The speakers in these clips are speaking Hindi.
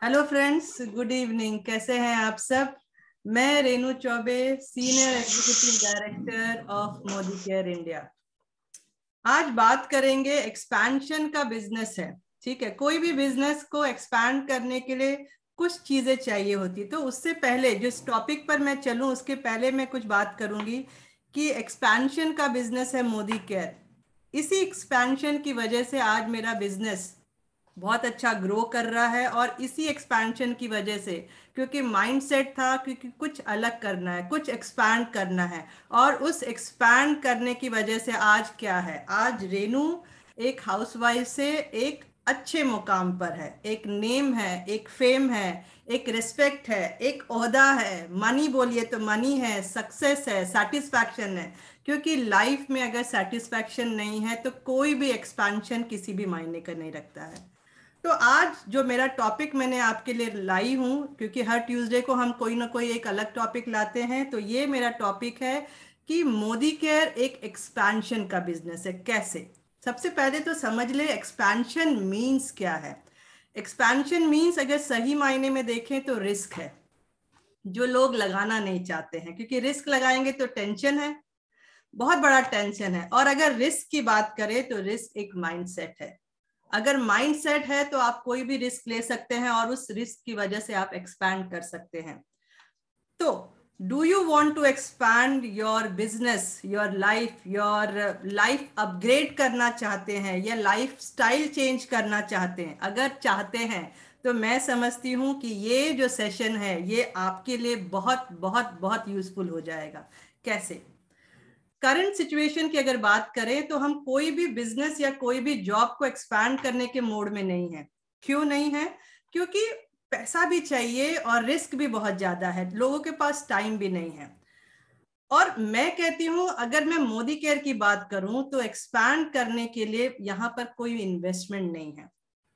Hello friends, good evening. कैसे हैं आप सब? मैं Renu Choubey, senior executive director of Modi care India. आज बात करेंगे एक्सपेंशन का बिजनेस है। ठीक है, कोई भी बिजनेस को एक्सपैंड करने के लिए कुछ चीजें चाहिए होती, तो उससे पहले जिस टॉपिक पर मैं चलूं उसके पहले मैं कुछ बात करूंगी कि एक्सपेंशन का बिजनेस है मोदी केयर। इसी एक्सपेंशन की वजह से आज मेरा बिजनेस बहुत अच्छा ग्रो कर रहा है, और इसी एक्सपेंशन की वजह से, क्योंकि माइंडसेट था क्योंकि कुछ अलग करना है, कुछ एक्सपैंड करना है, और उस एक्सपैंड करने की वजह से आज क्या है, आज रेनू एक हाउसवाइफ से एक अच्छे मुकाम पर है। एक नेम है, एक फेम है, एक रिस्पेक्ट है, एक ओहदा है, मनी बोलिए तो मनी है, सक्सेस है, सेटिस्फैक्शन है। क्योंकि लाइफ में अगर सेटिस्फैक्शन नहीं है तो कोई भी एक्सपेंशन किसी भी मायने का नहीं रखता है। तो आज जो मेरा टॉपिक मैंने आपके लिए लाई हूँ, क्योंकि हर ट्यूसडे को हम कोई ना कोई एक अलग टॉपिक लाते हैं, तो ये मेरा टॉपिक है कि मोदी केयर एक एक्सपेंशन का बिजनेस है। कैसे? सबसे पहले तो समझ ले एक्सपेंशन मीन्स क्या है। एक्सपेंशन मीन्स अगर सही मायने में देखें तो रिस्क है, जो लोग लगाना नहीं चाहते हैं, क्योंकि रिस्क लगाएंगे तो टेंशन है, बहुत बड़ा टेंशन है। और अगर रिस्क की बात करें तो रिस्क एक माइंडसेट है। अगर माइंडसेट है तो आप कोई भी रिस्क ले सकते हैं, और उस रिस्क की वजह से आप एक्सपैंड कर सकते हैं। तो do you want to expand your business, your life upgrade करना चाहते हैं, या लाइफ स्टाइल चेंज करना चाहते हैं? अगर चाहते हैं तो मैं समझती हूं कि ये जो सेशन है ये आपके लिए बहुत बहुत बहुत यूजफुल हो जाएगा। कैसे? करंट सिचुएशन की अगर बात करें तो हम कोई भी बिजनेस या कोई भी जॉब को एक्सपैंड करने के मोड में नहीं है। क्यों नहीं है? क्योंकि पैसा भी चाहिए और रिस्क भी बहुत ज्यादा है, लोगों के पास टाइम भी नहीं है। और मैं कहती हूं, अगर मैं मोदी केयर की बात करूं तो एक्सपैंड करने के लिए यहाँ पर कोई इन्वेस्टमेंट नहीं है।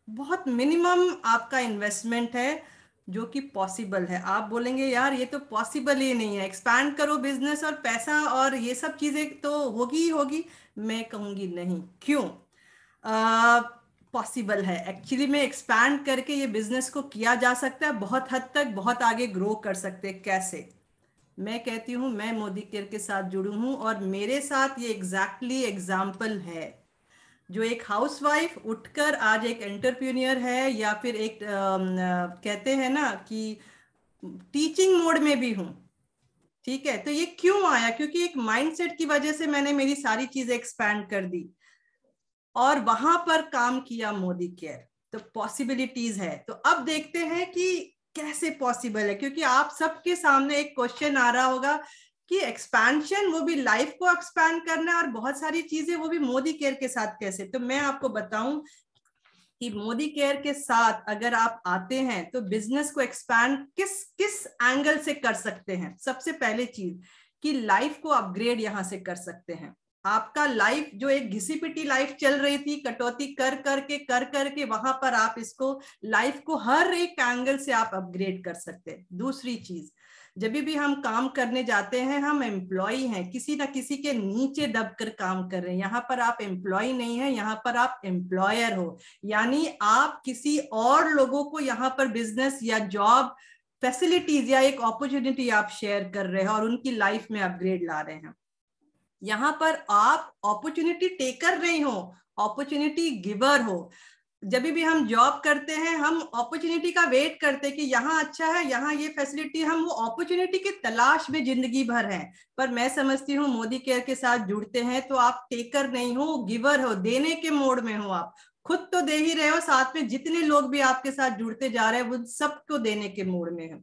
बहुत मिनिमम आपका इन्वेस्टमेंट है, जो कि पॉसिबल है। आप बोलेंगे यार ये तो पॉसिबल ही नहीं है, एक्सपैंड करो बिजनेस और पैसा और ये सब चीजें तो होगी ही होगी। मैं कहूंगी नहीं। क्यों? पॉसिबल है एक्चुअली में, एक्सपैंड करके ये बिजनेस को किया जा सकता है, बहुत हद तक बहुत आगे ग्रो कर सकते हैं। कैसे? मैं कहती हूँ, मैं मोदी केयर के साथ जुड़ी हूँ और मेरे साथ ये एग्जैक्टली एग्जाम्पल है। जो एक हाउसवाइफ उठकर आज एक एंटरप्रेन्योर है, या फिर एक कहते हैं ना कि टीचिंग मोड में भी हूँ। ठीक है, तो ये क्यों आया? क्योंकि एक माइंडसेट की वजह से मैंने मेरी सारी चीजें एक्सपैंड कर दी और वहां पर काम किया मोदी केयर। तो पॉसिबिलिटीज है। तो अब देखते हैं कि कैसे पॉसिबल है, क्योंकि आप सबके सामने एक क्वेश्चन आ रहा होगा कि एक्सपेंशन, वो भी लाइफ को एक्सपैंड करना है, और बहुत सारी चीजें वो भी मोदी केयर के साथ कैसे। तो मैं आपको बताऊं कि मोदी केयर के साथ अगर आप आते हैं तो बिजनेस को एक्सपैंड किस किस एंगल से कर सकते हैं। सबसे पहले चीज कि लाइफ को अपग्रेड यहां से कर सकते हैं। आपका लाइफ जो एक घिसी पिटी लाइफ चल रही थी, कटौती कर करके वहां पर आप इसको, लाइफ को हर एक एंगल से आप अपग्रेड कर सकते हैं। दूसरी चीज, जब भी हम काम करने जाते हैं, हम एम्प्लॉय हैं, किसी ना किसी के नीचे दबकर काम कर रहे हैं। यहाँ पर आप एम्प्लॉय नहीं है, यहाँ पर आप एम्प्लॉयर हो। यानी आप किसी और लोगों को यहाँ पर बिजनेस या जॉब फैसिलिटीज या एक अपॉर्चुनिटी आप शेयर कर रहे हैं और उनकी लाइफ में अपग्रेड ला रहे हैं। यहाँ पर आप अपॉर्चुनिटी टेकर नहीं हो, अपॉर्चुनिटी गिवर हो। जब भी हम जॉब करते हैं हम अपॉर्चुनिटी का वेट करते हैं कि यहाँ अच्छा है, यहाँ ये फैसिलिटी, हम वो अपॉर्चुनिटी की तलाश में जिंदगी भर हैं। पर मैं समझती हूँ मोदी केयर के साथ जुड़ते हैं तो आप टेकर नहीं हो, गिवर हो, देने के मोड में हो। आप खुद तो दे ही रहे हो, साथ में जितने लोग भी आपके साथ जुड़ते जा रहे हैं वो सबको देने के मोड में है।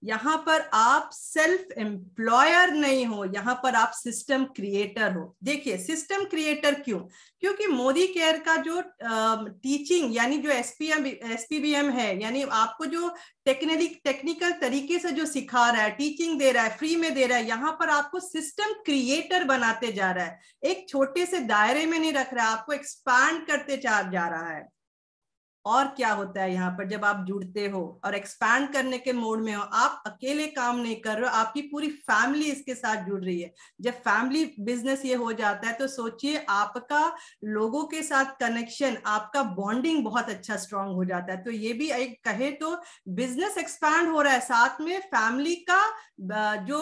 यहां पर आप सेल्फ एम्प्लॉयर नहीं हो, यहां पर आप सिस्टम क्रिएटर हो। देखिए सिस्टम क्रिएटर क्यों? क्योंकि मोदी केयर का जो टीचिंग यानी जो एसपीबीएम है, यानी आपको जो टेक्निकल तरीके से जो सिखा रहा है, टीचिंग दे रहा है, फ्री में दे रहा है, यहां पर आपको सिस्टम क्रिएटर बनाते जा रहा है। एक छोटे से दायरे में नहीं रख रहा है, आपको एक्सपांड करते जा रहा है। और क्या होता है यहाँ पर, जब आप जुड़ते हो और एक्सपैंड करने के मोड में हो, आप अकेले काम नहीं कर रहे हो, आपकी पूरी फैमिली इसके साथ जुड़ रही है। जब फैमिली बिजनेस ये हो जाता है तो सोचिए आपका लोगों के साथ कनेक्शन, आपका बॉन्डिंग बहुत अच्छा स्ट्रांग हो जाता है। तो ये भी एक कहे तो बिजनेस एक्सपैंड हो रहा है, साथ में फैमिली का जो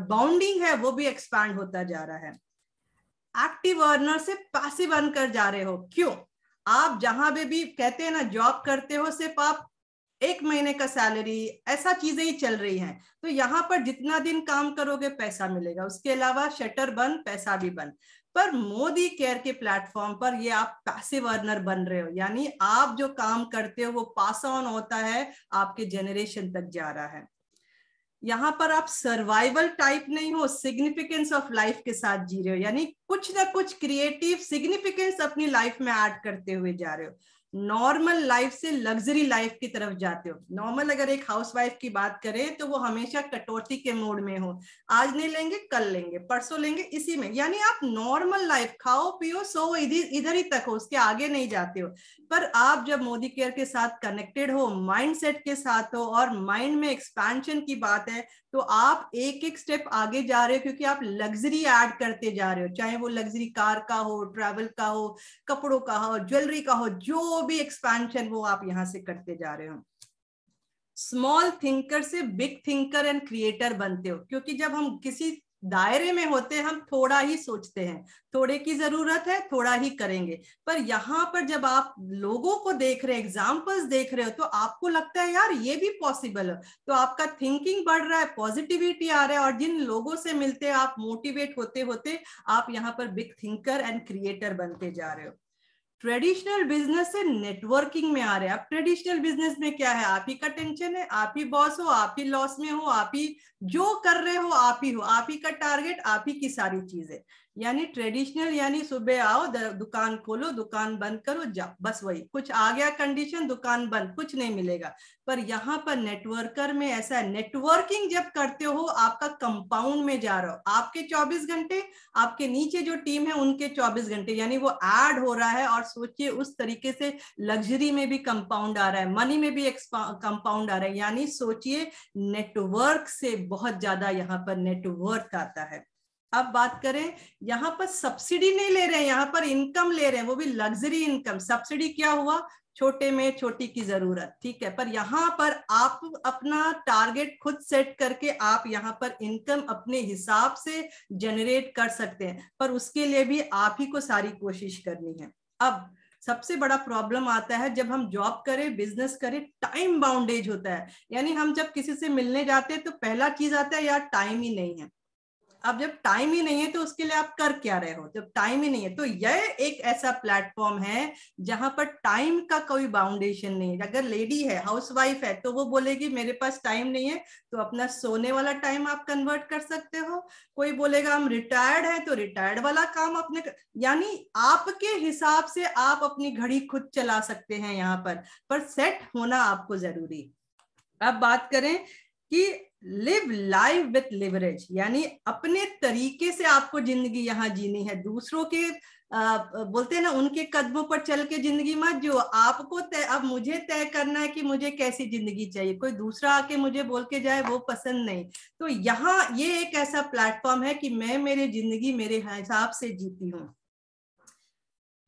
बॉन्डिंग है वो भी एक्सपैंड होता जा रहा है। एक्टिव अर्नर से पैसिव अर्न कर जा रहे हो। क्यों? आप जहां भी कहते हैं ना जॉब करते हो, सिर्फ आप 1 महीने का सैलरी, ऐसा चीजें ही चल रही हैं। तो यहाँ पर जितना दिन काम करोगे पैसा मिलेगा, उसके अलावा शटर बंद, पैसा भी बंद। पर मोदी केयर के प्लेटफॉर्म पर ये आप पैसिव अर्नर बन रहे हो, यानी आप जो काम करते हो वो पास ऑन होता है, आपके जनरेशन तक जा रहा है। यहाँ पर आप सर्वाइवल टाइप नहीं हो, सिग्निफिकेंस ऑफ लाइफ के साथ जी रहे हो, यानी कुछ ना कुछ क्रिएटिव सिग्निफिकेंस अपनी लाइफ में ऐड करते हुए जा रहे हो। नॉर्मल लाइफ से लग्जरी लाइफ की तरफ जाते हो। नॉर्मल अगर एक हाउसवाइफ की बात करें तो वो हमेशा कटौती के मोड में हो, आज नहीं लेंगे कल लेंगे, परसों लेंगे, इसी में, यानी आप नॉर्मल लाइफ खाओ पियो सो इधर ही तक हो, उसके आगे नहीं जाते हो। पर आप जब मोदी केयर के साथ कनेक्टेड हो, माइंडसेट के साथ हो और माइंड में एक्सपेंशन की बात है, तो आप एक एक स्टेप आगे जा रहे हो, क्योंकि आप लग्जरी ऐड करते जा रहे हो, चाहे वो लग्जरी कार का हो, ट्रैवल का हो, कपड़ों का हो, ज्वेलरी का हो, जो भी एक्सपेंशन वो आप यहां से करते जा रहे हो। स्मॉल थिंकर से बिग थिंकर एंड क्रिएटर बनते हो, क्योंकि जब हम किसी दायरे में होते हैं हम थोड़ा ही सोचते हैं, थोड़े की जरूरत है, थोड़ा ही करेंगे। पर यहाँ पर जब आप लोगों को देख रहे हैं, एग्जाम्पल्स देख रहे हो, तो आपको लगता है यार ये भी पॉसिबल है, तो आपका थिंकिंग बढ़ रहा है, पॉजिटिविटी आ रहा है, और जिन लोगों से मिलते हैं आप मोटिवेट होते होते आप यहाँ पर बिग थिंकर एंड क्रिएटर बनते जा रहे हो। ट्रेडिशनल बिजनेस से नेटवर्किंग में आ रहे हैं। अब ट्रेडिशनल बिजनेस में क्या है, आप ही का टेंशन है, आप ही बॉस हो, आप ही लॉस में हो, आप ही जो कर रहे हो आप ही हो, आप ही का टारगेट, आप ही की सारी चीजें। यानी ट्रेडिशनल यानी सुबह आओ, दुकान खोलो, दुकान बंद करो, जाओ, बस वही। कुछ आ गया कंडीशन, दुकान बंद, कुछ नहीं मिलेगा। पर यहाँ पर नेटवर्कर में ऐसा है, नेटवर्किंग जब करते हो आपका कंपाउंड में जा रहा हो, आपके 24 घंटे, आपके नीचे जो टीम है उनके 24 घंटे, यानी वो ऐड हो रहा है। और सोचिए उस तरीके से लग्जरी में भी कंपाउंड आ रहा है, मनी में भी कंपाउंड आ रहा है, यानी सोचिए नेटवर्क से बहुत ज्यादा यहाँ पर नेटवर्क आता है। अब बात करें, यहाँ पर सब्सिडी नहीं ले रहे हैं, यहाँ पर इनकम ले रहे हैं, वो भी लग्जरी इनकम। सब्सिडी क्या हुआ, छोटे में छोटी की जरूरत, ठीक है। पर यहाँ पर आप अपना टारगेट खुद सेट करके आप यहाँ पर इनकम अपने हिसाब से जनरेट कर सकते हैं, पर उसके लिए भी आप ही को सारी कोशिश करनी है। अब सबसे बड़ा प्रॉब्लम आता है जब हम जॉब करें, बिजनेस करें, टाइम बाउंडेज होता है। यानी हम जब किसी से मिलने जाते हैं तो पहला चीज आता है यार टाइम ही नहीं है। अब जब टाइम ही नहीं है तो उसके लिए आप कर क्या रहे हो, जब टाइम ही नहीं है। तो यह एक ऐसा प्लेटफॉर्म है जहां पर टाइम का कोई बाउंडेशन नहीं है। अगर लेडी है, हाउसवाइफ है, तो वो बोलेगी मेरे पास टाइम नहीं है, तो अपना सोने वाला टाइम आप कन्वर्ट कर सकते हो। कोई बोलेगा हम रिटायर्ड है, तो रिटायर्ड वाला काम अपने, यानी आपके हिसाब से आप अपनी घड़ी खुद चला सकते हैं यहाँ पर सेट होना आपको जरूरी। अब बात करें कि लिव लाइफ विथ लिवरेज, यानी अपने तरीके से आपको जिंदगी यहाँ जीनी है। दूसरों के बोलते हैं ना, उनके कदमों पर चल के जिंदगी मत जो, आपको अब मुझे तय करना है कि मुझे कैसी जिंदगी चाहिए। कोई दूसरा आके मुझे बोल के जाए वो पसंद नहीं। तो यहाँ ये एक ऐसा प्लेटफॉर्म है कि मैं मेरी जिंदगी मेरे हिसाब से जीती हूँ।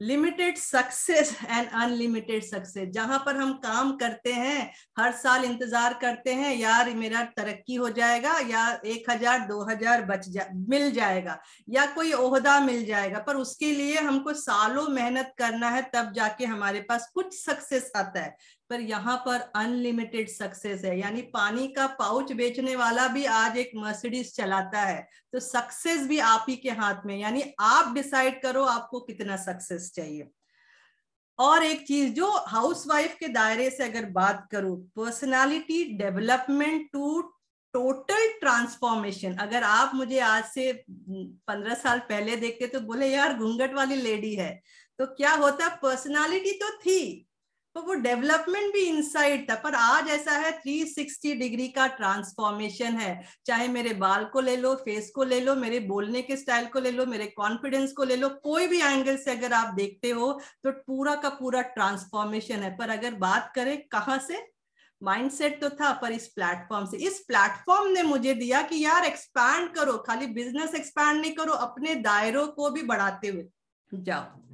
Limited success and unlimited success, जहां पर हम काम करते हैं हर साल इंतजार करते हैं यार मेरा तरक्की हो जाएगा, या 1000 2000 मिल जाएगा, या कोई ओहदा मिल जाएगा, पर उसके लिए हमको सालों मेहनत करना है, तब जाके हमारे पास कुछ सक्सेस आता है। पर यहाँ पर अनलिमिटेड सक्सेस है, यानी पानी का पाउच बेचने वाला भी आज एक मर्सिडीज चलाता है। तो सक्सेस भी आप ही के हाथ में, यानी आप डिसाइड करो आपको कितना सक्सेस चाहिए। और एक चीज जो हाउसवाइफ के दायरे से अगर बात करूं, personality development to total transformation. अगर आप मुझे आज से 15 साल पहले देखते तो बोले यार घूंघट वाली लेडी है, तो क्या होता, पर्सनालिटी तो थी पर वो डेवलपमेंट भी इनसाइड था। पर आज ऐसा है 360 डिग्री का ट्रांसफॉर्मेशन है। चाहे मेरे बाल को ले लो, फेस को ले लो, मेरे बोलने के स्टाइल को ले लो, मेरे कॉन्फिडेंस को ले लो, कोई भी एंगल से अगर आप देखते हो तो पूरा का पूरा ट्रांसफॉर्मेशन है। पर अगर बात करें कहां से, माइंडसेट तो था, पर इस प्लेटफॉर्म से, इस प्लेटफॉर्म ने मुझे दिया कि यार एक्सपैंड करो, खाली बिजनेस एक्सपैंड नहीं करो, अपने दायरों को भी बढ़ाते हुए जाओ।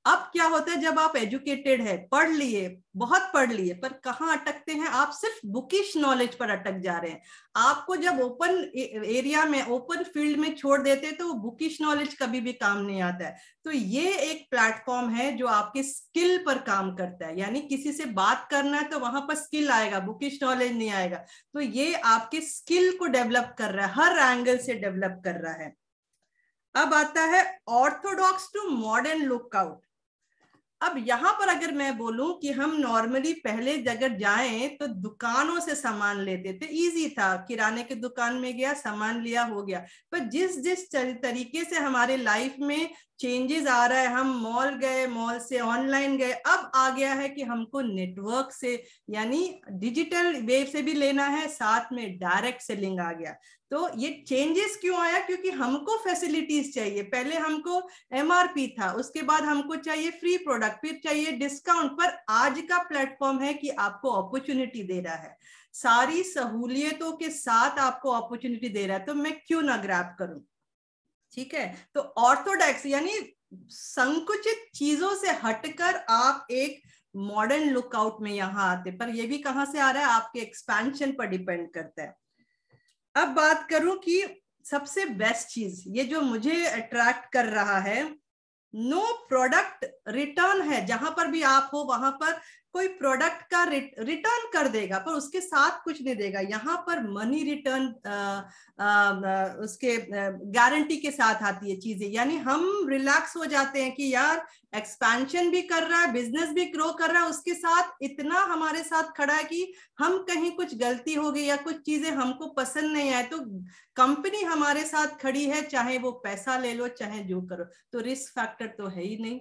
अब क्या होता है, जब आप एजुकेटेड है, पढ़ लिए, बहुत पढ़ लिए, पर कहाँ अटकते हैं आप, सिर्फ बुकिश नॉलेज पर अटक जा रहे हैं। आपको जब ओपन एरिया में, ओपन फील्ड में छोड़ देते हैं तो बुकिश नॉलेज कभी भी काम नहीं आता है। तो ये एक प्लेटफॉर्म है जो आपके स्किल पर काम करता है, यानी किसी से बात करना है तो वहां पर स्किल आएगा, बुकिश नॉलेज नहीं आएगा। तो ये आपके स्किल को डेवलप कर रहा है, हर एंगल से डेवलप कर रहा है। अब आता है ऑर्थोडॉक्स टू मॉडर्न लुकआउट। अब यहां पर अगर मैं बोलूं कि हम नॉर्मली पहले अगर जाएं तो दुकानों से सामान लेते थे, इजी था, किराने की दुकान में गया, सामान लिया, हो गया। पर जिस जिस तरीके से हमारे लाइफ में चेंजेस आ रहा है, हम मॉल गए, मॉल से ऑनलाइन गए, अब आ गया है कि हमको नेटवर्क से, यानी डिजिटल वेव से भी लेना है, साथ में डायरेक्ट सेलिंग आ गया। तो ये चेंजेस क्यों आया, क्योंकि हमको फैसिलिटीज चाहिए। पहले हमको एमआरपी था, उसके बाद हमको चाहिए फ्री प्रोडक्ट, फिर चाहिए डिस्काउंट। पर आज का प्लेटफॉर्म है कि आपको अपॉर्चुनिटी दे रहा है, सारी सहूलियतों के साथ आपको अपॉर्चुनिटी दे रहा है, तो मैं क्यों ना ग्रैब करूं। ठीक है, तो ऑर्थोडॉक्स यानी संकुचित चीजों से हटकर आप एक मॉडर्न लुकआउट में यहां आते। पर ये भी कहां से आ रहा है, आपके एक्सपेंशन पर डिपेंड करता है। अब बात करूं कि सबसे बेस्ट चीज, ये जो मुझे अट्रैक्ट कर रहा है, नो प्रोडक्ट रिटर्न है। जहां पर भी आप हो वहां पर कोई प्रोडक्ट का रिटर्न कर देगा, पर उसके साथ कुछ नहीं देगा। यहाँ पर मनी रिटर्न उसके गारंटी के साथ आती है चीजें, यानी हम रिलैक्स हो जाते हैं कि यार एक्सपेंशन भी कर रहा है, बिजनेस भी ग्रो कर रहा है, उसके साथ इतना हमारे साथ खड़ा है कि हम कहीं कुछ गलती हो गई या कुछ चीजें हमको पसंद नहीं आए तो कंपनी हमारे साथ खड़ी है, चाहे वो पैसा ले लो चाहे जो करो, तो रिस्क फैक्टर तो है ही नहीं।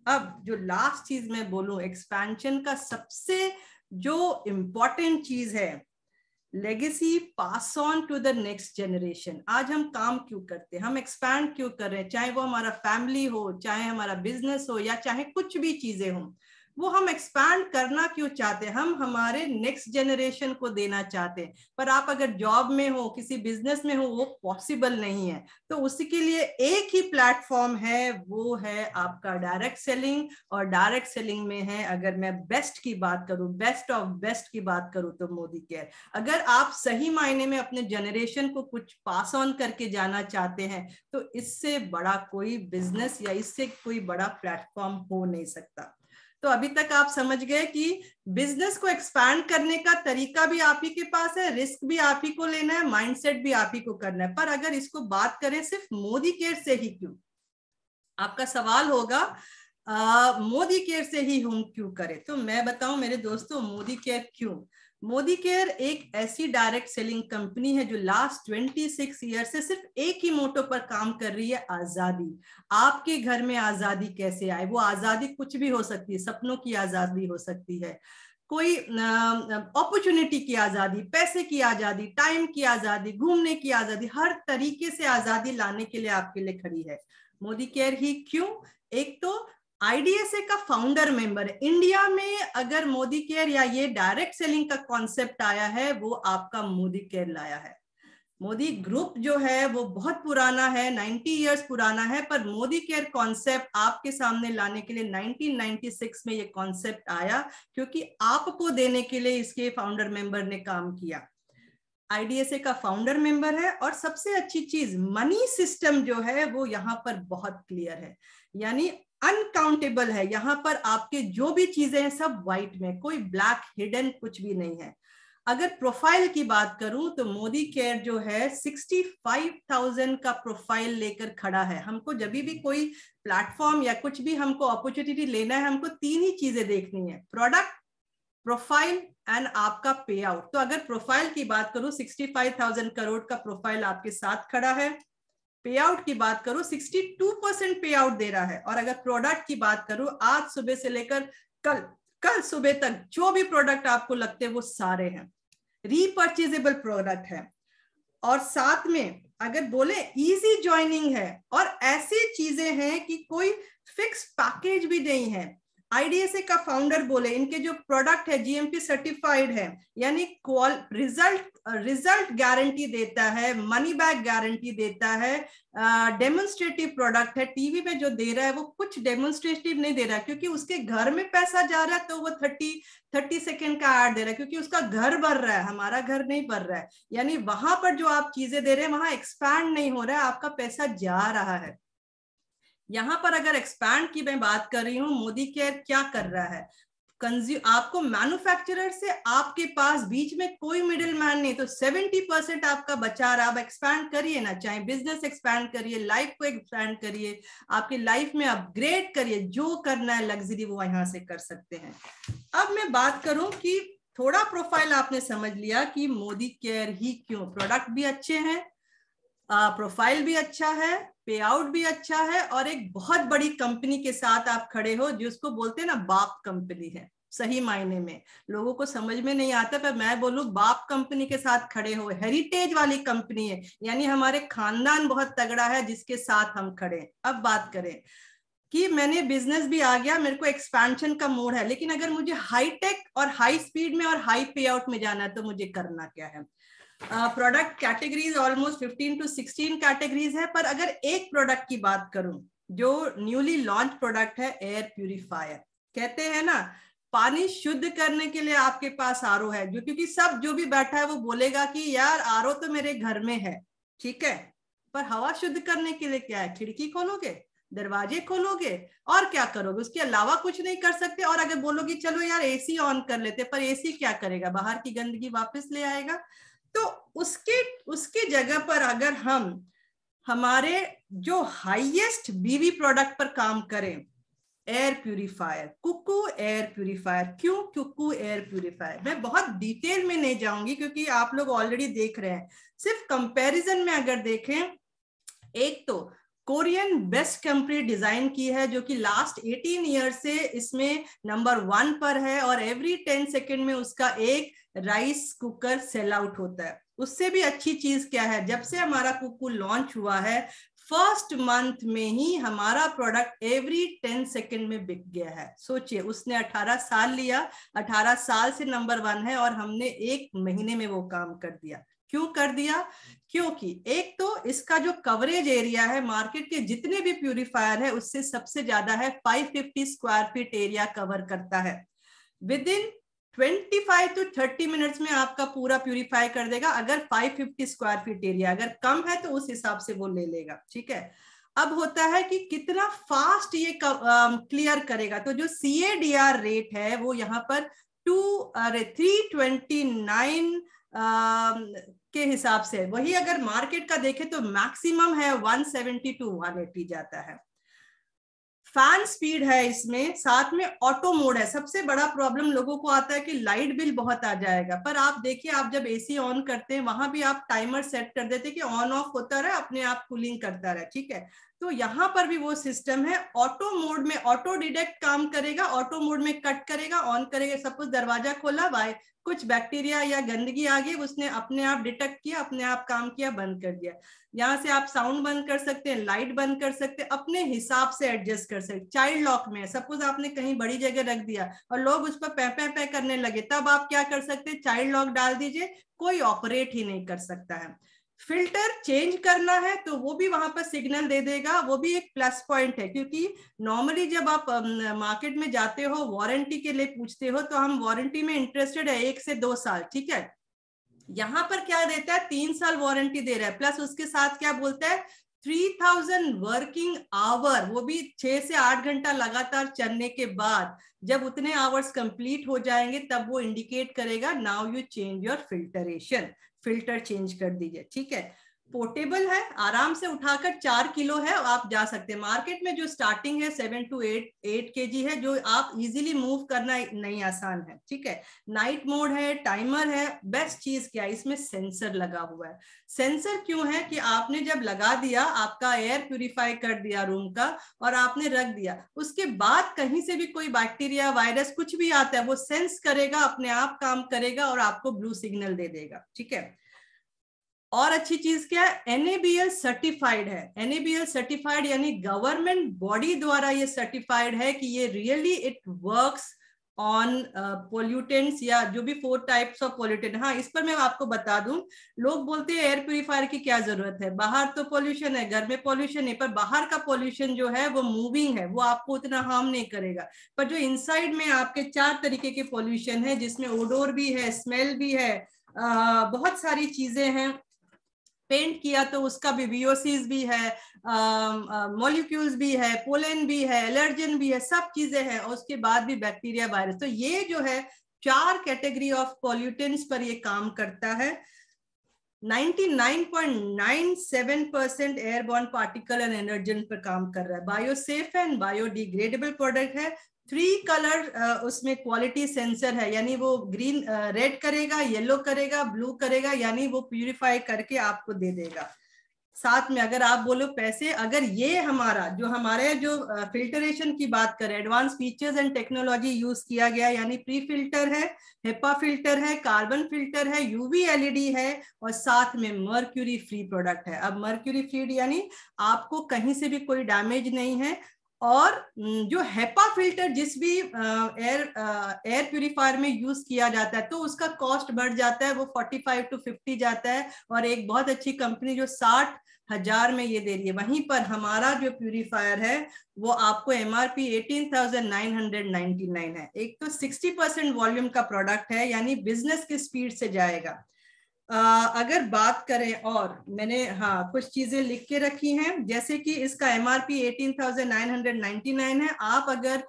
अब जो लास्ट चीज मैं बोलूं, एक्सपेंशन का सबसे जो इंपॉर्टेंट चीज है, legacy pass on to the next generation. आज हम काम क्यों करते हैं, हम एक्सपैंड क्यों कर रहे हैं, चाहे वो हमारा फैमिली हो, चाहे हमारा बिजनेस हो, या चाहे कुछ भी चीजें हो, वो हम एक्सपैंड करना क्यों चाहते हैं, हम हमारे नेक्स्ट जनरेशन को देना चाहते हैं। पर आप अगर जॉब में हो, किसी बिजनेस में हो, वो पॉसिबल नहीं है। तो उसके लिए एक ही प्लेटफॉर्म है, वो है आपका डायरेक्ट सेलिंग। और डायरेक्ट सेलिंग में है, अगर मैं बेस्ट की बात करूं, बेस्ट ऑफ बेस्ट की बात करूं, तो मोदी केयर। अगर आप सही मायने में अपने जनरेशन को कुछ पास ऑन करके जाना चाहते हैं, तो इससे बड़ा कोई बिजनेस या इससे कोई बड़ा प्लेटफॉर्म हो नहीं सकता। तो अभी तक आप समझ गए कि बिजनेस को एक्सपैंड करने का तरीका भी आप ही के पास है, रिस्क भी आप ही को लेना है, माइंडसेट भी आप ही को करना है। पर अगर इसको बात करें सिर्फ मोदी केयर से ही क्यों, आपका सवाल होगा मोदी केयर से ही हम क्यों करें। तो मैं बताऊं मेरे दोस्तों, मोदी केयर क्यों। मोदी केयर एक ऐसी डायरेक्ट सेलिंग कंपनी है जो लास्ट 26 ईयर से सिर्फ एक ही मोटो पर काम कर रही है, आजादी। आपके घर में आजादी कैसे आए, वो आजादी कुछ भी हो सकती है, सपनों की आजादी हो सकती है, कोई अपॉर्चुनिटी की आजादी, पैसे की आजादी, टाइम की आजादी, घूमने की आजादी, हर तरीके से आजादी लाने के लिए आपके लिए खड़ी है मोदी केयर ही। क्यों, एक तो आईडीएसए का फाउंडर मेंबर है इंडिया में। अगर मोदी केयर या ये डायरेक्ट सेलिंग का कॉन्सेप्ट आया है, वो आपका मोदी केयर लाया है। मोदी ग्रुप जो है वो बहुत पुराना है, 90 इयर्स पुराना है, पर मोदी केयर कॉन्सेप्ट आपके सामने लाने के लिए 1996 में ये कॉन्सेप्ट आया, क्योंकि आपको देने के लिए इसके फाउंडर मेंबर ने काम किया। आईडीएसए का फाउंडर मेंबर है। और सबसे अच्छी चीज, मनी सिस्टम जो है वो यहाँ पर बहुत क्लियर है, यानी अनकाउंटेबल है। यहाँ पर आपके जो भी चीजें हैं सब व्हाइट में, कोई ब्लैक हिडन कुछ भी नहीं है। अगर प्रोफाइल की बात करूं तो मोदी केयर जो है 65,000 का प्रोफाइल लेकर खड़ा है। हमको जब भी कोई प्लेटफॉर्म या कुछ भी हमको अपॉर्चुनिटी लेना है, हमको तीन ही चीजें देखनी है, प्रोडक्ट, प्रोफाइल एंड आपका पे आउट। तो अगर प्रोफाइल की बात करूं, 65,000 करोड़ का प्रोफाइल आपके साथ खड़ा है। पे आउट की बात करूं, 62% पे आउट दे रहा है। और अगर प्रोडक्ट की बात करूं, आज सुबह से लेकर कल कल सुबह तक जो भी प्रोडक्ट आपको लगते हैं वो सारे हैं, रीपर्चेजेबल प्रोडक्ट है। और साथ में अगर बोले इजी ज्वाइनिंग है, और ऐसी चीजें हैं कि कोई फिक्स पैकेज भी नहीं है। आईडीएसए का फाउंडर बोले इनके जो प्रोडक्ट है जीएमपी सर्टिफाइड है, यानी रिजल्ट गारंटी देता है, मनी बैक गारंटी देता है, डेमोन्स्ट्रेटिव प्रोडक्ट है। टीवी में जो दे रहा है वो कुछ डेमोन्स्ट्रेटिव नहीं दे रहा है, क्योंकि उसके घर में पैसा जा रहा है तो वो 30 सेकेंड का ऐड दे रहा है, क्योंकि उसका घर भर रहा है, हमारा घर नहीं भर रहा है। यानी वहां पर जो आप चीजें दे रहे हैं वहां एक्सपैंड नहीं हो रहा है, आपका पैसा जा रहा है। यहां पर अगर एक्सपैंड की मैं बात कर रही हूँ, मोदी केयर क्या कर रहा है, आपको मैन्युफैक्चरर से आपके पास बीच में कोई मिडिल मैन नहीं, तो 70% आपका बचा रहा। आप एक्सपैंड करिए ना, चाहे बिजनेस एक्सपैंड करिए, लाइफ को एक्सपैंड करिए, आपकी लाइफ में अपग्रेड करिए, जो करना है लग्जरी वो यहां से कर सकते हैं। अब मैं बात करूं कि थोड़ा प्रोफाइल आपने समझ लिया कि मोदी केयर ही क्यों, प्रोडक्ट भी अच्छे हैं, प्रोफाइल भी अच्छा है, पे आउट भी अच्छा है, और एक बहुत बड़ी कंपनी के साथ आप खड़े हो जिसको बोलते हैं ना बाप कंपनी है। सही मायने में लोगों को समझ में नहीं आता, पर मैं बोलूं बाप कंपनी के साथ खड़े हो, हेरिटेज वाली कंपनी है, यानी हमारे खानदान बहुत तगड़ा है जिसके साथ हम खड़े। अब बात करें कि मैंने बिजनेस भी आ गया, मेरे को एक्सपेंशन का मोड है, लेकिन अगर मुझे हाई टेक और हाई स्पीड में और हाई पे आउट में जाना है तो मुझे करना क्या है। Product categories almost 15 to 16 categories है, पर अगर एक प्रोडक्ट की बात करूं जो न्यूली लॉन्च प्रोडक्ट है, एयर प्यूरिफायर। कहते हैं ना पानी शुद्ध करने के लिए आपके पास आरओ है, जो क्योंकि सब जो भी बैठा है वो बोलेगा कि यार आरओ तो मेरे घर में है, ठीक है, पर हवा शुद्ध करने के लिए क्या है, खिड़की खोलोगे, दरवाजे खोलोगे, और क्या करोगे, उसके अलावा कुछ नहीं कर सकते। और अगर बोलोगे चलो यार एसी ऑन कर लेते, पर एसी क्या करेगा, बाहर की गंदगी वापस ले आएगा। तो उसके जगह पर अगर हम हमारे जो हाईएस्ट बीवी प्रोडक्ट पर काम करें, air purifier, Kuku air purifier. क्यों कुकू एयर प्यूरिफायर, मैं बहुत डिटेल में नहीं जाऊंगी क्योंकि आप लोग ऑलरेडी देख रहे हैं। सिर्फ कंपैरिजन में अगर देखें, एक तो कोरियन बेस्ट कंपनी डिजाइन की है जो कि लास्ट 18 ईयर से इसमें नंबर 1 पर है, और एवरी 10 सेकेंड में उसका एक राइस कुकर सेल आउट होता है। उससे भी अच्छी चीज क्या है, जब से हमारा कुकू लॉन्च हुआ है फर्स्ट मंथ में ही हमारा प्रोडक्ट एवरी 10 सेकेंड में बिक गया है। सोचिए, उसने 18 साल लिया, 18 साल से नंबर 1 है, और हमने 1 महीने में वो काम कर दिया। क्यों कर दिया, क्योंकि एक तो इसका जो कवरेज एरिया है मार्केट के जितने भी प्यूरिफायर है उससे सबसे ज्यादा है, 550 स्क्वायर फीट एरिया कवर करता है। विद इन 25 to 30 मिनट्स में आपका पूरा प्यूरिफाई कर देगा, अगर 550 स्क्वायर फीट एरिया, अगर कम है तो उस हिसाब से वो ले लेगा, ठीक है। अब होता है कि कितना फास्ट ये क्लियर करेगा, तो जो CADR रेट है वो यहाँ पर 329 के हिसाब से, वही अगर मार्केट का देखें तो मैक्सिमम है 170 to 180 जाता है। फैन स्पीड है इसमें, साथ में ऑटो मोड है। सबसे बड़ा प्रॉब्लम लोगों को आता है कि लाइट बिल बहुत आ जाएगा, पर आप देखिए आप जब एसी ऑन करते हैं वहां भी आप टाइमर सेट कर देते हैं कि ऑन ऑफ होता रहे, अपने आप कूलिंग करता रहे, ठीक है। तो यहाँ पर भी वो सिस्टम है, ऑटो मोड में ऑटो डिटेक्ट काम करेगा, ऑटो मोड में कट करेगा, ऑन करेगा। सपोज दरवाजा खोला, भाई कुछ बैक्टीरिया या गंदगी आ गई, उसने अपने आप डिटेक्ट किया, अपने आप काम किया, बंद कर दिया। यहाँ से आप साउंड बंद कर सकते हैं, लाइट बंद कर सकते हैं, अपने हिसाब से एडजस्ट कर सकते। चाइल्ड लॉक में सपोज आपने कहीं बड़ी जगह रख दिया और लोग उस पर पै करने लगे, तब आप क्या कर सकते हैं, चाइल्ड लॉक डाल दीजिए, कोई ऑपरेट ही नहीं कर सकता है। फिल्टर चेंज करना है तो वो भी वहां पर सिग्नल दे देगा, वो भी एक प्लस पॉइंट है, क्योंकि नॉर्मली जब आप मार्केट में जाते हो वारंटी के लिए पूछते हो तो हम वारंटी में इंटरेस्टेड है 1 से 2 साल, ठीक है। यहाँ पर क्या देता है, 3 साल वारंटी दे रहा है, प्लस उसके साथ क्या बोलता है, 3000 वर्किंग आवर, वो भी 6 से 8 घंटा लगातार चलने के बाद जब उतने आवर्स कंप्लीट हो जाएंगे तब वो इंडिकेट करेगा now you change your filtration, filter change कर दीजिए, ठीक है। पोर्टेबल है, आराम से उठाकर 4 किलो है, आप जा सकते हैं। मार्केट में जो स्टार्टिंग है 7 to 8 kg है, जो आप इजीली मूव करना नहीं आसान है, ठीक है। नाइट मोड है, टाइमर है। बेस्ट चीज क्या है, इसमें सेंसर लगा हुआ है। सेंसर क्यों है कि आपने जब लगा दिया, आपका एयर प्यूरिफाई कर दिया रूम का और आपने रख दिया, उसके बाद कहीं से भी कोई बैक्टीरिया, वायरस कुछ भी आता है, वो सेंस करेगा, अपने आप काम करेगा और आपको ब्लू सिग्नल दे देगा, ठीक है। और अच्छी चीज क्या है, NABL सर्टिफाइड है। NABL सर्टिफाइड यानी गवर्नमेंट बॉडी द्वारा ये सर्टिफाइड है कि ये really it works on pollutants, या जो भी 4 टाइप्स ऑफ पोल्यूटेंट। हाँ, इस पर मैं आपको बता दूं, लोग बोलते हैं एयर प्यूरिफायर की क्या जरूरत है, बाहर तो पोल्यूशन है, घर में पोल्यूशन है, पर बाहर का पोल्यूशन जो है वो मूविंग है, वो आपको उतना हार्म नहीं करेगा। पर जो इनसाइड में आपके 4 तरीके के पोल्यूशन है, जिसमें ओडोर भी है, स्मेल भी है, बहुत सारी चीजें हैं। पेंट किया तो उसका भी VOCs भी है, मॉलिक्यूल्स भी है, पोलन भी है, एलर्जन भी है, सब चीजें हैं, और उसके बाद भी बैक्टीरिया, वायरस। तो ये जो है 4 कैटेगरी ऑफ पॉल्यूटेंट्स पर ये काम करता है। 99.97% एयरबॉर्न पार्टिकल एंड एनर्जन पर काम कर रहा है। बायोसेफ एंड बायोडिग्रेडेबल प्रोडक्ट है। 3 कलर उसमें क्वालिटी सेंसर है, यानी वो ग्रीन, रेड करेगा, येलो करेगा, ब्लू करेगा, यानी वो प्यूरिफाई करके आपको दे देगा। साथ में अगर आप बोलो पैसे, अगर ये हमारा जो फिल्टरेशन की बात करें, advance features and technology use किया गया, यानी प्री फिल्टर है, हेपा फिल्टर है, कार्बन फिल्टर है, UV LED है, और साथ में मर्क्यूरी फ्री प्रोडक्ट है। अब मर्क्यूरी फ्री यानी आपको कहीं से भी कोई डैमेज नहीं है। और जो हेपा फिल्टर जिस भी एयर प्यूरिफायर में यूज किया जाता है, तो उसका कॉस्ट बढ़ जाता है, वो 45 to 50 जाता है, और एक बहुत अच्छी कंपनी जो 60,000 में ये दे रही है। वहीं पर हमारा जो प्यूरिफायर है वो आपको MRP 18,999 है। एक तो 60% वॉल्यूम का प्रोडक्ट है, यानी बिजनेस की स्पीड से जाएगा। अगर बात करें, और मैंने हाँ कुछ चीजें लिख के रखी हैं, जैसे कि इसका MRP 18,999 है। आप अगर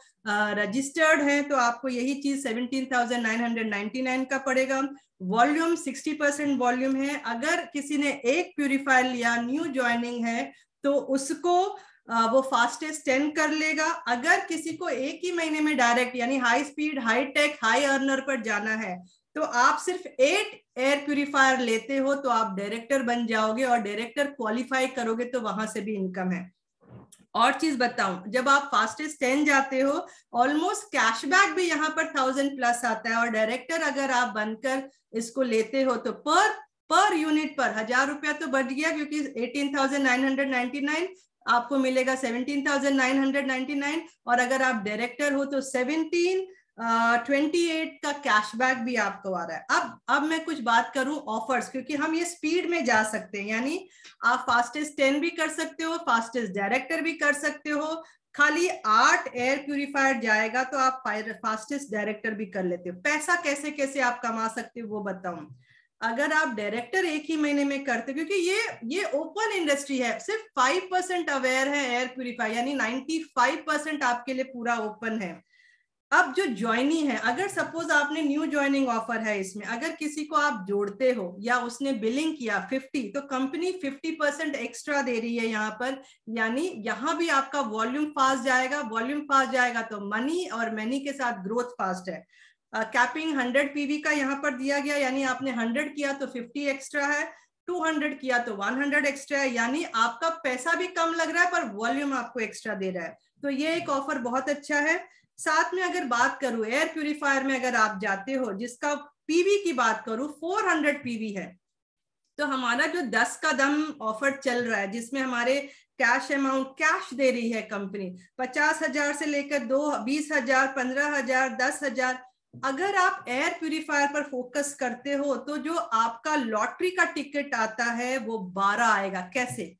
रजिस्टर्ड हैं तो आपको यही चीज 17,999 का पड़ेगा। वॉल्यूम 60% वॉल्यूम है। अगर किसी ने एक प्यूरिफायर लिया, न्यू ज्वाइनिंग है, तो उसको वो फास्टेस्ट 10 कर लेगा। अगर किसी को एक ही महीने में डायरेक्ट, यानी high speed, high tech, high earner पर जाना है, तो आप सिर्फ 8 एयर प्यूरिफायर लेते हो तो आप डायरेक्टर बन जाओगे, और डायरेक्टर क्वालिफाई करोगे तो वहां से भी इनकम है। और चीज बताऊं, जब आप फास्टेस्ट 10 जाते हो, ऑलमोस्ट कैशबैक भी यहाँ पर 1000+ आता है। और डायरेक्टर अगर आप बनकर इसको लेते हो तो पर यूनिट पर 1000 रुपया तो बच गया, क्योंकि 18,999 आपको मिलेगा 17,999, और अगर आप डायरेक्टर हो तो 28 का कैशबैक भी आपको आ रहा है। अब मैं कुछ बात करूं ऑफर्स, क्योंकि हम ये स्पीड में जा सकते हैं, यानी आप फास्टेस्ट 10 भी कर सकते हो, फास्टेस्ट डायरेक्टर भी कर सकते हो। खाली 8 एयर प्यूरिफायर जाएगा तो आप फास्टेस्ट डायरेक्टर भी कर लेते हो। पैसा कैसे कैसे आप कमा सकते हो वो बताऊं। अगर आप डायरेक्टर एक ही महीने में करते, क्योंकि ये ओपन इंडस्ट्री है, सिर्फ 5% अवेयर है एयर प्यूरिफायर, यानी 95% आपके लिए पूरा ओपन है। अब जो ज्वाइनी है, अगर सपोज आपने न्यू ज्वाइनिंग ऑफर है, इसमें अगर किसी को आप जोड़ते हो या उसने बिलिंग किया 50, तो कंपनी 50% एक्स्ट्रा दे रही है यहाँ पर, यानी यहाँ भी आपका वॉल्यूम फास्ट जाएगा। वॉल्यूम फास्ट जाएगा तो मनी, और मनी के साथ ग्रोथ फास्ट है। कैपिंग 100 PV का यहाँ पर दिया गया, यानी आपने 100 किया तो 50 एक्स्ट्रा है, 200 किया तो 100 एक्स्ट्रा है, यानी आपका पैसा भी कम लग रहा है पर वॉल्यूम आपको एक्स्ट्रा दे रहा है। तो ये एक ऑफर बहुत अच्छा है। साथ में अगर बात करूं एयर प्यूरिफायर में, अगर आप जाते हो, जिसका PV की बात करूं 400 PV है, तो हमारा जो 10 का दम ऑफर चल रहा है, जिसमें हमारे कैश अमाउंट कैश दे रही है कंपनी, 50,000 से लेकर 20,000, 15,000, 10,000। अगर आप एयर प्यूरिफायर पर फोकस करते हो तो जो आपका लॉटरी का टिकट आता है वो 12 आएगा। कैसे?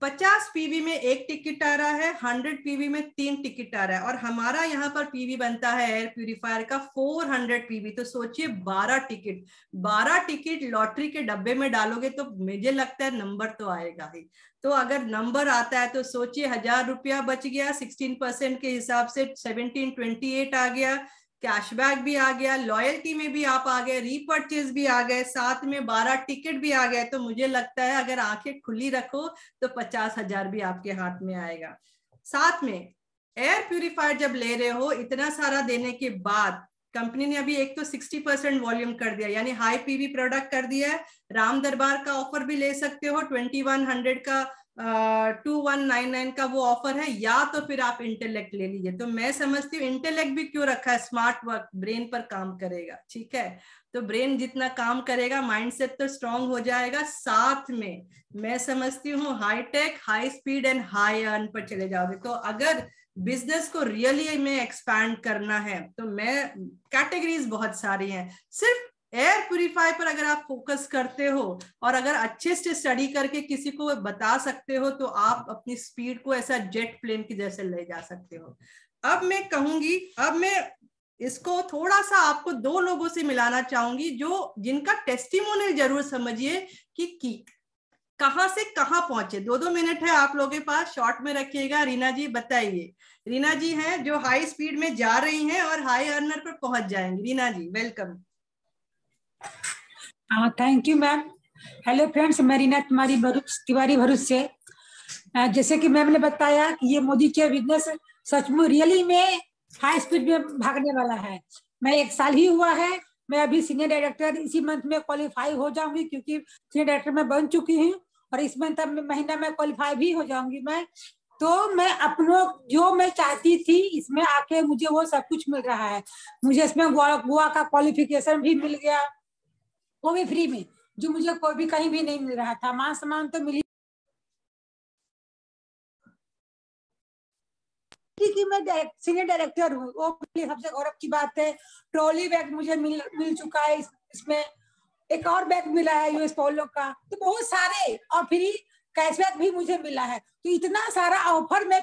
50 PV में 1 टिकट आ रहा है, 100 PV में 3 टिकट आ रहा है, और हमारा यहाँ पर PV बनता है एयर प्यूरिफायर का 400 PV। तो सोचिए 12 टिकट लॉटरी के डब्बे में डालोगे तो मुझे लगता है नंबर तो आएगा ही। तो अगर नंबर आता है तो सोचिए 1000 रुपया बच गया, 16% के हिसाब से 1728 आ गया। कैशबैक भी आ गया, लॉयल्टी में भी आप आ गए, रीपर्चेज भी आ गए, साथ में 12 टिकट भी आ गए। तो मुझे लगता है अगर आंखें खुली रखो तो 50,000 भी आपके हाथ में आएगा। साथ में एयर प्यूरिफायर जब ले रहे हो, इतना सारा देने के बाद कंपनी ने अभी एक तो 60% वॉल्यूम कर दिया, यानी हाई पीवी प्रोडक्ट कर दिया है। राम दरबार का ऑफर भी ले सकते हो, 2100 का 2199 का वो ऑफर है, या तो फिर आप इंटेलेक्ट ले लीजिए। तो मैं समझती हूँ इंटेलेक्ट भी क्यों रखा है, स्मार्ट वर्क, ब्रेन पर काम करेगा, ठीक है। तो ब्रेन जितना काम करेगा माइंडसेट तो स्ट्रांग हो जाएगा। साथ में मैं समझती हूँ high tech, high speed and high earn पर चले जाओगे। तो अगर बिजनेस को रियली में एक्सपैंड करना है तो मैं, कैटेगरीज बहुत सारी हैं, सिर्फ एयर प्यूरिफायर पर अगर आप फोकस करते हो और अगर अच्छे से स्टडी करके किसी को बता सकते हो तो आप अपनी स्पीड को ऐसा जेट प्लेन की जैसे ले जा सकते हो। अब मैं कहूंगी, अब मैं इसको थोड़ा सा आपको दो लोगों से मिलाना चाहूंगी जो जिनका टेस्टिमोनियल जरूर समझिए कि कहां से कहां पहुंचे। 2-2 मिनट है आप लोगों के पास, शॉर्ट में रखिएगा। रीना जी बताइए। रीना जी हैं जो हाई स्पीड में जा रही हैं और हाई अर्नर पर पहुंच जाएंगी। Reena ji welcome. Thank you ma'am. Hello friends, मैं रीना कुमारी तिवारी भरूच से। जैसे कि मैम ने बताया कि ये मोदी के बिजनेस सचमुच रियली में हाई स्पीड में भागने वाला है। मैं 1 साल ही हुआ है, मैं अभी सीनियर डायरेक्टर इसी मंथ में क्वालिफाई हो जाऊंगी, क्योंकि सीनियर डायरेक्टर में बन चुकी हूँ और इस मंथ महीना में क्वालिफाई भी हो जाऊंगी मैं। तो मैं अपनों जो मैं चाहती थी इसमें आके मुझे वो सब कुछ मिल रहा है। मुझे इसमें गोवा का क्वालिफिकेशन भी मिल गया, वो भी फ्री में, जो मुझे कोई भी कहीं भी नहीं मिल रहा था। मान सम्मान तो मिली कि मैं सीनियर डायरेक्टर हूँ, वो सबसे गौरव की बात है। ट्रॉली बैग मुझे मिल चुका है, इसमें एक और बैग मिला है यूएस पोलो का, तो बहुत सारे, और फ्री कैशबैक भी मुझे मिला है। तो इतना सारा ऑफर में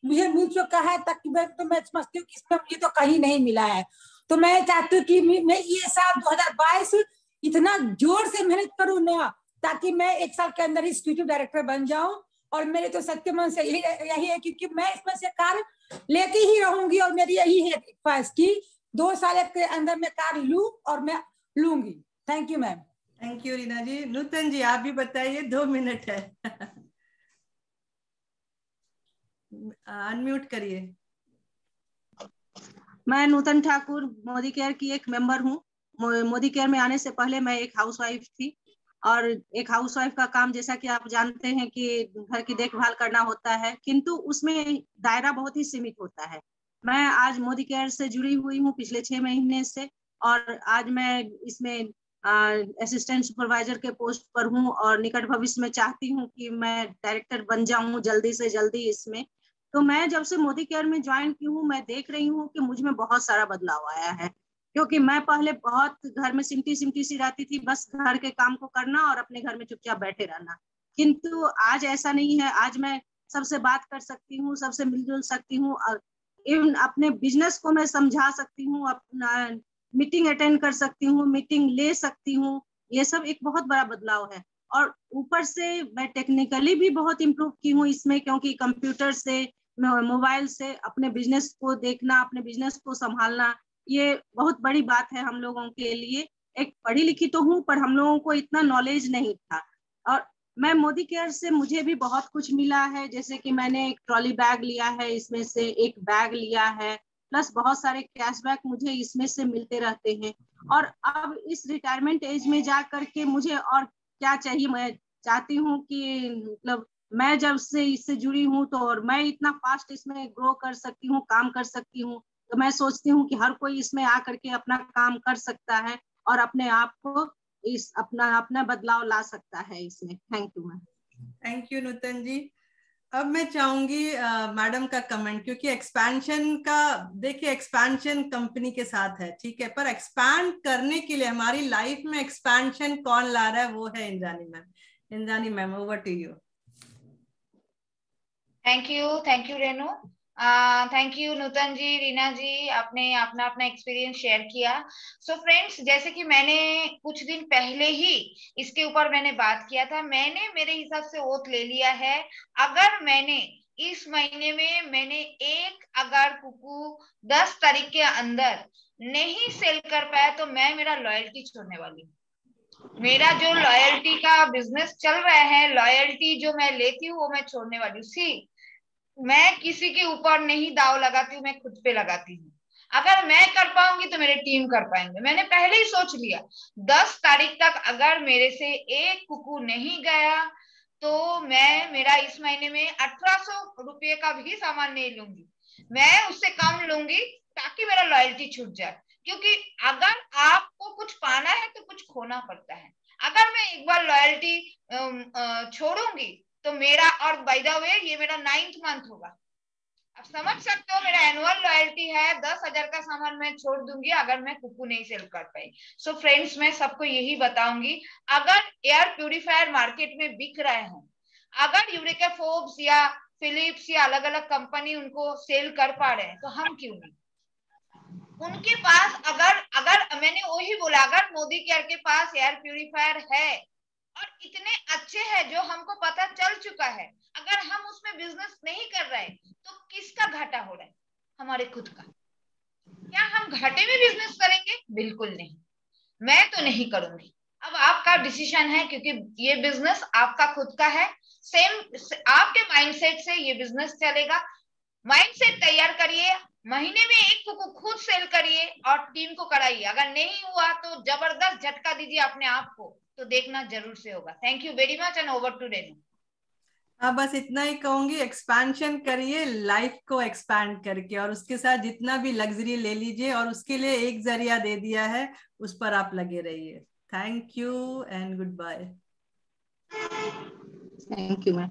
मुझे मिल चुका है, ताकि मैं समझती हूँ कि इसमें मुझे तो कहीं नहीं मिला है। तो मैं चाहती हूँ कि मैं ये साल 2022 इतना जोर से मेहनत करूँ ना, ताकि मैं 1 साल के अंदर ही एग्जीक्यूटिव डायरेक्टर बन जाऊं। और मेरे तो सत्य मन से यही है, क्योंकि मैं इसमें से कार लेती ही रहूंगी और मेरी यही है ख्वाहिश कि 2 साल के अंदर मैं कार लूं और मैं लूंगी। Thank you ma'am. Thank you Reena ji. Nutan ji आप भी बताइए, 2 मिनट है। अनम्यूट करिए। मैं नूतन ठाकुर मोदी केयर की एक मेंबर हूँ। मोदी केयर में आने से पहले मैं एक हाउसवाइफ थी, और एक हाउसवाइफ का काम जैसा कि आप जानते हैं कि घर की देखभाल करना होता है, किंतु उसमें दायरा बहुत ही सीमित होता है। मैं आज मोदी केयर से जुड़ी हुई हूँ पिछले 6 महीने से, और आज मैं इसमें असिस्टेंट सुपरवाइजर के पोस्ट पर हूँ, और निकट भविष्य में चाहती हूँ कि मैं डायरेक्टर बन जाऊँ जल्दी से जल्दी इसमें। तो मैं जब से मोदी केयर में ज्वाइन की हूँ, मैं देख रही हूँ कि मुझ में बहुत सारा बदलाव आया है। क्योंकि मैं पहले बहुत घर में सिमटी सिमटी सी रहती थी, बस घर के काम को करना और अपने घर में चुपचाप बैठे रहना। किंतु आज ऐसा नहीं है। आज मैं सबसे बात कर सकती हूँ, सबसे मिलजुल सकती हूँ, और इवन अपने बिजनेस को मैं समझा सकती हूँ, अपना मीटिंग अटेंड कर सकती हूँ, मीटिंग ले सकती हूँ। ये सब एक बहुत बड़ा बदलाव है। और ऊपर से मैं टेक्निकली भी बहुत इम्प्रूव की हूँ इसमें, क्योंकि कंप्यूटर से, मोबाइल से अपने बिजनेस को देखना, अपने बिजनेस को संभालना, ये बहुत बड़ी बात है हम लोगों के लिए। एक पढ़ी लिखी तो हूँ, पर हम लोगों को इतना नॉलेज नहीं था। और मैं मोदी केयर से मुझे भी बहुत कुछ मिला है। जैसे कि मैंने एक ट्रॉली बैग लिया है, इसमें से एक बैग लिया है, प्लस बहुत सारे कैशबैक मुझे इसमें से मिलते रहते हैं। और अब इस रिटायरमेंट एज में जा करके मुझे और क्या चाहिए। मैं चाहती हूँ कि मतलब मैं जब से इससे जुड़ी हूँ तो, और मैं इतना फास्ट इसमें ग्रो कर सकती हूँ, काम कर सकती हूँ। तो मैं सोचती हूँ कि हर कोई इसमें आकर के अपना काम कर सकता है और अपने आप को इस अपना बदलाव ला सकता है इसमें। Thank you ma'am. Thank you Nutan ji. अब मैं चाहूंगी मैडम का कमेंट, क्योंकि एक्सपेंशन का, देखिए एक्सपेंशन कंपनी के साथ है, ठीक है, पर एक्सपैंड करने के लिए हमारी लाइफ में एक्सपेंशन कौन ला रहा है, वो है Indrani ma'am. Indrani ma'am over to you. Thank you Renu. Thank you Nutan ji, Reena ji, आपने अपना अपना एक्सपीरियंस शेयर किया। सो फ्रेंड्स, जैसे कि मैंने कुछ दिन पहले ही इसके ऊपर मैंने बात किया था, मैंने मेरे हिसाब से ओथ ले लिया है। अगर मैंने इस महीने में मैंने एक अगर कुकू 10 तारीख के अंदर नहीं सेल कर पाया तो मैं मेरा लॉयल्टी छोड़ने वाली हूँ। मेरा जो लॉयल्टी का बिजनेस चल रहा है, लॉयल्टी जो मैं लेती हूँ वो मैं छोड़ने वाली हूँ। सी, मैं किसी के ऊपर नहीं दाव लगाती हूँ, मैं खुद पे लगाती हूँ। अगर मैं कर पाऊंगी तो मेरे टीम कर पाएंगे। मैंने पहले ही सोच लिया 10 तारीख तक अगर मेरे से एक कुकू नहीं गया तो मैं मेरा इस महीने में 1800 रुपये का भी सामान नहीं लूंगी, मैं उससे कम लूंगी ताकि मेरा लॉयल्टी छूट जाए। क्योंकि अगर आपको कुछ पाना है तो कुछ खोना पड़ता है। अगर मैं एक बार लॉयल्टी छोड़ूंगी तो मेरा, और बाय द वे ये मेरा 9th मंथ होगा, आप समझ सकते हो मेरा एनुअल लॉयल्टी है। 10,000 का सामान मैं छोड़ दूंगी अगर मैं कुकू नहीं सेल कर पाई। सो फ्रेंड्स, मैं सबको यही बताऊंगी, अगर एयर प्यूरिफायर मार्केट में बिक रहे हैं, अगर यूरेका फोर्ब्स या फिलिप्स या अलग अलग कंपनी उनको सेल कर पा रहे हैं तो हम क्यों नहीं। उनके पास अगर अगर मैंने वही बोला, अगर मोदी केयर के पास एयर प्यूरिफायर है और इतने अच्छे हैं जो हमको पता चल चुका है, अगर हम उसमें बिजनेस नहीं कर रहे तो किसका घाटा हो रहा है? हमारे खुद का। क्या हम घाटे में बिजनेस करेंगे? बिल्कुल नहीं, मैं तो नहीं करूंगी। अब आपका डिसीजन है, क्योंकि ये बिजनेस आपका खुद का है। सेम आपके माइंडसेट से ये बिजनेस चलेगा। माइंडसेट तैयार करिए, महीने में एक कुकू खुद सेल करिए और टीम को कराइए। अगर नहीं हुआ तो जबरदस्त झटका दीजिए अपने आप को, तो देखना जरूर से होगा। Thank you very much and over to Renu. हाँ, बस इतना ही कहूंगी, एक्सपेंशन करिए लाइफ को एक्सपैंड करके, और उसके साथ जितना भी लग्जरी ले लीजिए, और उसके लिए एक जरिया दे दिया है, उस पर आप लगे रहिए। Thank you and goodbye. Thank you ma'am.